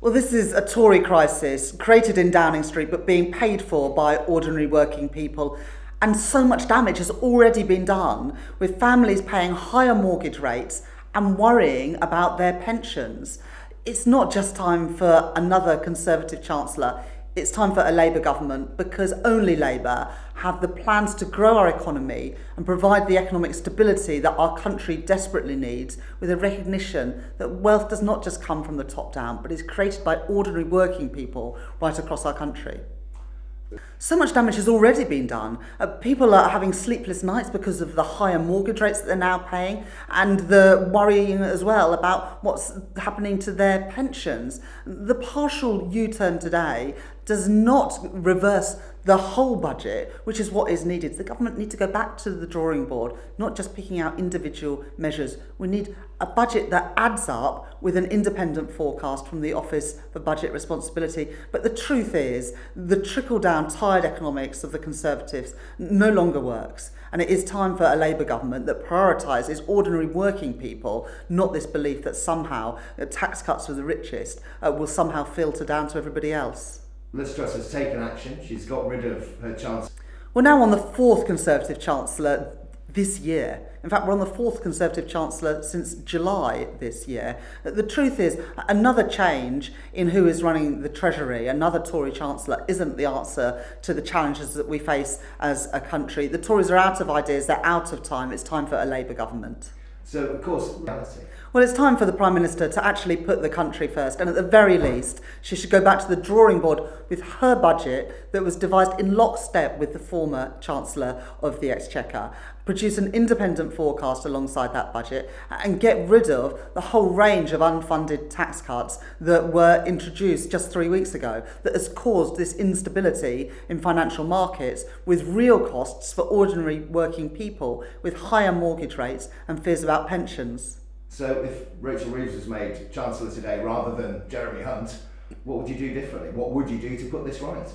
Well, this is a Tory crisis created in Downing Street but being paid for by ordinary working people. And so much damage has already been done, with families paying higher mortgage rates and worrying about their pensions. It's not just time for another Conservative Chancellor, it's time for a Labour government, because only Labour have the plans to grow our economy and provide the economic stability that our country desperately needs, with a recognition that wealth does not just come from the top down, but is created by ordinary working people right across our country. So much damage has already been done. People are having sleepless nights because of the higher mortgage rates that they're now paying, and the worrying as well about what's happening to their pensions. The partial U-turn today does not reverse the whole budget, which is what is needed. The government need to go back to the drawing board, not just picking out individual measures. We need a budget that adds up with an independent forecast from the Office for Budget Responsibility. But the truth is, the trickle-down tired economics of the Conservatives no longer works. And it is time for a Labour government that prioritises ordinary working people, not this belief that somehow tax cuts for the richest will somehow filter down to everybody else. Liz Truss has taken action. She's got rid of her Chancellor. We're now on the fourth Conservative Chancellor this year. In fact, we're on the fourth Conservative Chancellor since July this year. The truth is, another change in who is running the Treasury, another Tory Chancellor, isn't the answer to the challenges that we face as a country. The Tories are out of ideas, they're out of time. It's time for a Labour government. So, of course, reality. Well, it's time for the Prime Minister to actually put the country first, and at the very least, she should go back to the drawing board with her budget that was devised in lockstep with the former Chancellor of the Exchequer, produce an independent forecast alongside that budget, and get rid of the whole range of unfunded tax cuts that were introduced just 3 weeks ago, that has caused this instability in financial markets with real costs for ordinary working people, with higher mortgage rates and fears about pensions. So if Rachel Reeves was made Chancellor today rather than Jeremy Hunt, what would you do differently? What would you do to put this right?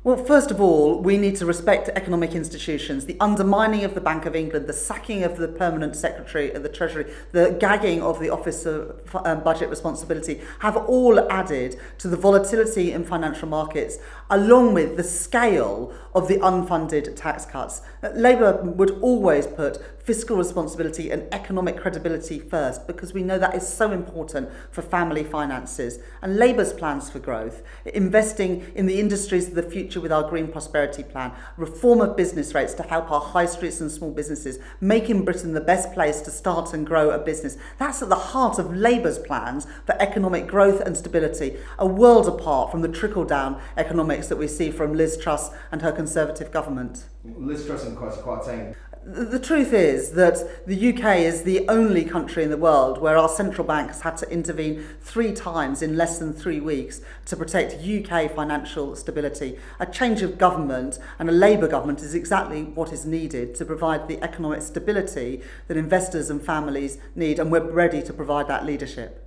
Well, first of all, we need to respect economic institutions. The undermining of the Bank of England, the sacking of the permanent Secretary of the Treasury, the gagging of the Office of Budget Responsibility have all added to the volatility in financial markets, along with the scale of the unfunded tax cuts. Labour would always put fiscal responsibility and economic credibility first, because we know that is so important for family finances. And Labour's plans for growth, investing in the industries of the future with our Green Prosperity Plan, reform of business rates to help our high streets and small businesses, making Britain the best place to start and grow a business. That's at the heart of Labour's plans for economic growth and stability, a world apart from the trickle-down economics that we see from Liz Truss and her Conservative government. Liz Truss and Kwasi Kwarteng. The truth is that the UK is the only country in the world where our central bank has had to intervene 3 times in less than 3 weeks to protect UK financial stability. A change of government and a Labour government is exactly what is needed to provide the economic stability that investors and families need, and we're ready to provide that leadership.